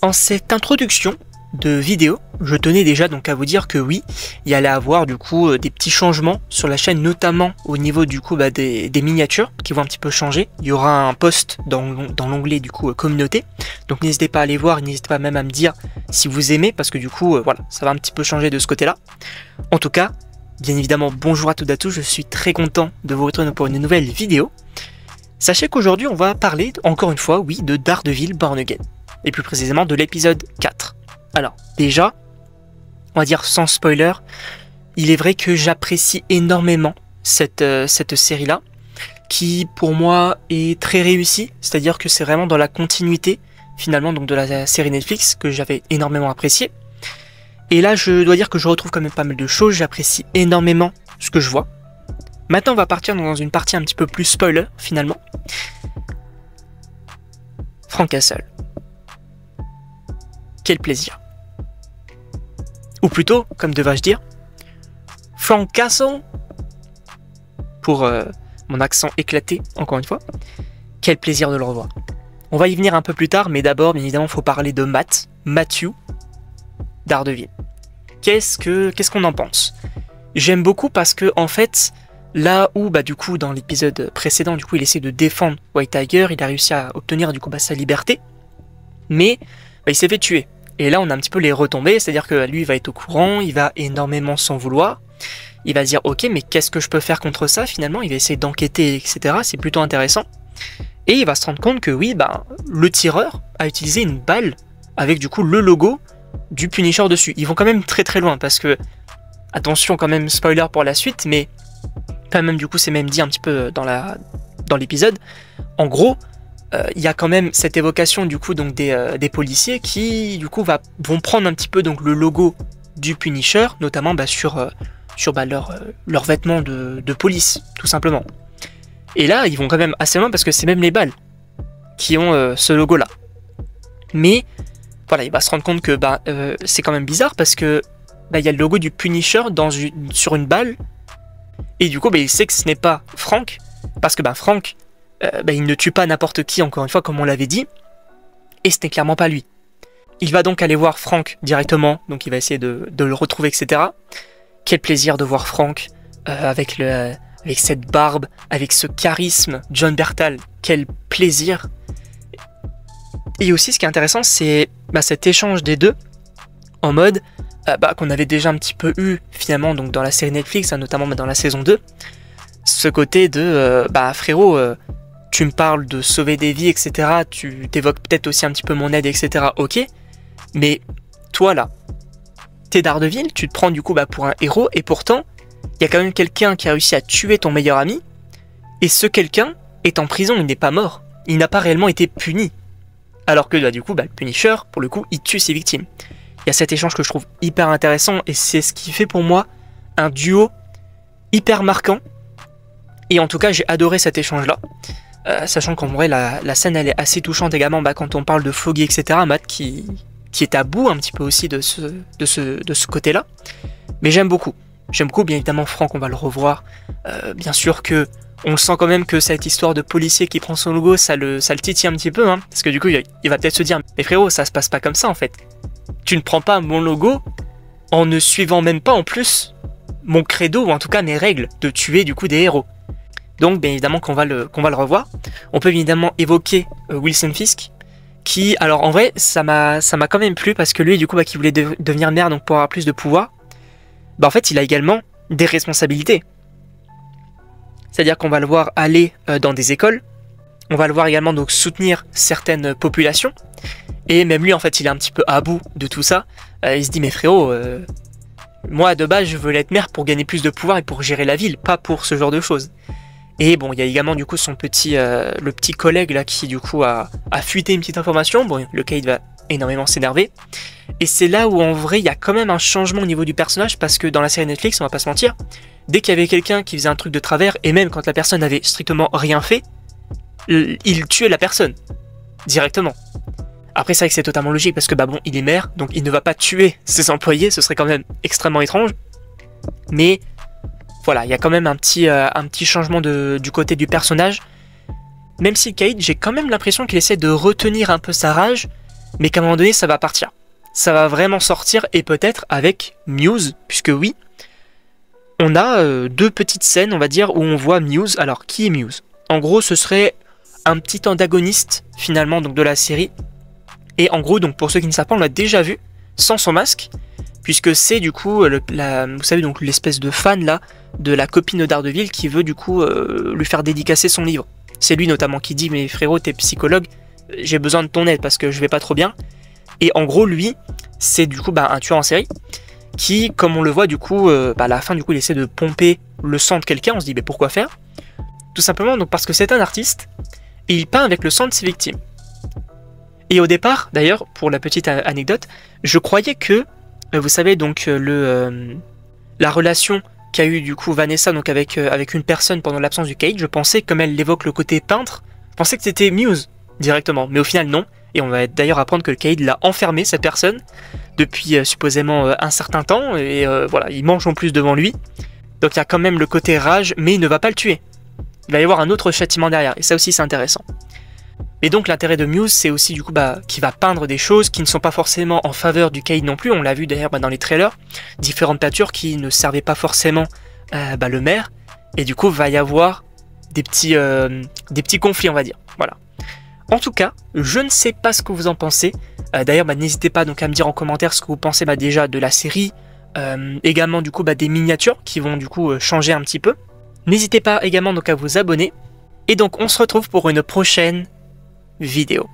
En cette introduction de vidéo, je tenais déjà donc à vous dire que oui, il y allait avoir du coup des petits changements sur la chaîne, notamment au niveau du coup des miniatures qui vont un petit peu changer. Il y aura un post dans l'onglet du coup communauté, donc n'hésitez pas à aller voir, n'hésitez pas même à me dire si vous aimez, parce que du coup voilà, ça va un petit peu changer de ce côté-là. En tout cas, bien évidemment, bonjour à toutes et à tous, je suis très content de vous retrouver pour une nouvelle vidéo. Sachez qu'aujourd'hui on va parler, encore une fois, oui, de Daredevil Born Again, et plus précisément de l'épisode 4. Alors, déjà, on va dire sans spoiler, il est vrai que j'apprécie énormément cette série-là, qui pour moi est très réussie, c'est-à-dire que c'est vraiment dans la continuité, finalement, donc de la série Netflix, que j'avais énormément apprécié. Et là, je dois dire que je retrouve quand même pas mal de choses, j'apprécie énormément ce que je vois. Maintenant, on va partir dans une partie un petit peu plus spoiler, finalement. Frank Castle. Quel plaisir. Ou plutôt, comme devrais-je dire, Frank Castle, pour mon accent éclaté, encore une fois. Quel plaisir de le revoir. On va y venir un peu plus tard, mais d'abord, bien évidemment, il faut parler de Matthew, Daredevil. Qu'est-ce qu'on en pense? J'aime beaucoup parce que, en fait, là où, du coup, dans l'épisode précédent, du coup, il essaie de défendre White Tiger, il a réussi à obtenir, du coup, sa liberté, mais il s'est fait tuer. Et là, on a un petit peu les retombées, c'est-à-dire que lui, il va être au courant, il va énormément s'en vouloir, il va se dire, ok, mais qu'est-ce que je peux faire contre ça, finalement, il va essayer d'enquêter, etc., c'est plutôt intéressant, et il va se rendre compte que, oui, le tireur a utilisé une balle avec, du coup, le logo du Punisher dessus. Ils vont quand même très très loin, parce que, attention, quand même, spoiler pour la suite, mais quand même, du coup, c'est même dit un petit peu dans l'épisode, en gros, il y a quand même cette évocation du coup donc des policiers qui du coup vont prendre un petit peu donc le logo du Punisher, notamment sur leurs vêtements de police, tout simplement. Et là, ils vont quand même assez loin parce que c'est même les balles qui ont ce logo-là. Mais voilà, il va se rendre compte que c'est quand même bizarre parce que il y a le logo du Punisher sur une balle, et du coup il sait que ce n'est pas Frank, parce que Frank il ne tue pas n'importe qui, encore une fois, comme on l'avait dit, et ce n'est clairement pas lui. Il va donc aller voir Frank directement, donc il va essayer de le retrouver, etc. Quel plaisir de voir Frank avec cette barbe, avec ce charisme, Jon Bernthal, quel plaisir. Et aussi, ce qui est intéressant, c'est cet échange des deux, en mode qu'on avait déjà un petit peu eu, finalement, donc dans la série Netflix, notamment dans la saison 2, ce côté de, frérot, tu me parles de sauver des vies, etc. Tu t'évoques peut-être aussi un petit peu mon aide, etc. Ok, mais toi là, t'es Daredevil, tu te prends du coup pour un héros, et pourtant, il y a quand même quelqu'un qui a réussi à tuer ton meilleur ami, et ce quelqu'un est en prison, il n'est pas mort, il n'a pas réellement été puni. Alors que du coup, le Punisher, pour le coup, il tue ses victimes. Il y a cet échange que je trouve hyper intéressant, et c'est ce qui fait pour moi un duo hyper marquant. Et en tout cas, j'ai adoré cet échange-là. Sachant qu'en vrai, la scène, elle est assez touchante également quand on parle de Foggy, etc. Matt qui est à bout un petit peu aussi de ce côté-là. Mais j'aime beaucoup. J'aime beaucoup, bien évidemment, Frank, on va le revoir. Bien sûr que on le sent quand même que cette histoire de policier qui prend son logo, ça le titille un petit peu. Parce que du coup, il va peut-être se dire, mais frérot, ça se passe pas comme ça en fait. Tu ne prends pas mon logo en ne suivant même pas en plus mon credo, ou en tout cas mes règles, de tuer du coup des héros. Donc bien évidemment qu'on va le revoir. On peut évidemment évoquer Wilson Fisk, qui, alors en vrai, ça m'a quand même plu, parce que lui, du coup, qui voulait devenir maire, donc pour avoir plus de pouvoir, en fait, il a également des responsabilités. C'est-à-dire qu'on va le voir aller dans des écoles, on va le voir également donc soutenir certaines populations, et même lui, en fait, il est un petit peu à bout de tout ça. Il se dit, mais frérot, moi, de base, je veux être maire pour gagner plus de pouvoir et pour gérer la ville, pas pour ce genre de choses. Et bon, il y a également du coup le petit collègue là qui du coup a fuité une petite information. Bon, le Cade va énormément s'énerver. Et c'est là où en vrai il y a quand même un changement au niveau du personnage, parce que dans la série Netflix, on va pas se mentir, dès qu'il y avait quelqu'un qui faisait un truc de travers, et même quand la personne avait strictement rien fait, il tuait la personne directement. Après, c'est vrai que c'est totalement logique, parce que il est maire, donc il ne va pas tuer ses employés, ce serait quand même extrêmement étrange. Mais voilà, il y a quand même un petit changement du côté du personnage. Même si Cade, j'ai quand même l'impression qu'il essaie de retenir un peu sa rage, mais qu'à un moment donné ça va partir. Ça va vraiment sortir, et peut-être avec Muse, puisque oui, on a deux petites scènes, on va dire, où on voit Muse. Alors, qui est Muse? En gros, ce serait un petit antagoniste, finalement, donc de la série. Et en gros, donc pour ceux qui ne savent pas, on l'a déjà vu, sans son masque, puisque c'est du coup, vous savez, donc l'espèce de fan, là, de la copine de Daredevil, qui veut du coup lui faire dédicacer son livre. C'est lui notamment qui dit, mais frérot, t'es psychologue, j'ai besoin de ton aide, parce que je vais pas trop bien. Et en gros, lui, c'est du coup un tueur en série, qui, comme on le voit du coup, à la fin du coup il essaie de pomper le sang de quelqu'un. On se dit mais pourquoi faire? Tout simplement donc parce que c'est un artiste et il peint avec le sang de ses victimes. Et au départ, d'ailleurs, pour la petite anecdote, je croyais que, vous savez donc la relation qu'a eu du coup Vanessa donc avec une personne pendant l'absence du Cage, je pensais, comme elle évoque le côté peintre, je pensais que c'était Muse directement, mais au final non. Et on va d'ailleurs apprendre que le Cage l'a enfermé, cette personne, depuis supposément un certain temps, et voilà, il mange en plus devant lui. Donc il y a quand même le côté rage, mais il ne va pas le tuer. Il va y avoir un autre châtiment derrière, et ça aussi c'est intéressant. Et donc l'intérêt de Muse, c'est aussi du coup qu'il va peindre des choses qui ne sont pas forcément en faveur du Cage non plus. On l'a vu d'ailleurs dans les trailers, différentes peintures qui ne servaient pas forcément le maire, et du coup va y avoir des petits conflits, on va dire. Voilà. En tout cas, je ne sais pas ce que vous en pensez. D'ailleurs, n'hésitez pas donc à me dire en commentaire ce que vous pensez déjà de la série, également du coup des miniatures qui vont du coup changer un petit peu. N'hésitez pas également donc à vous abonner. Et donc on se retrouve pour une prochaine vidéo.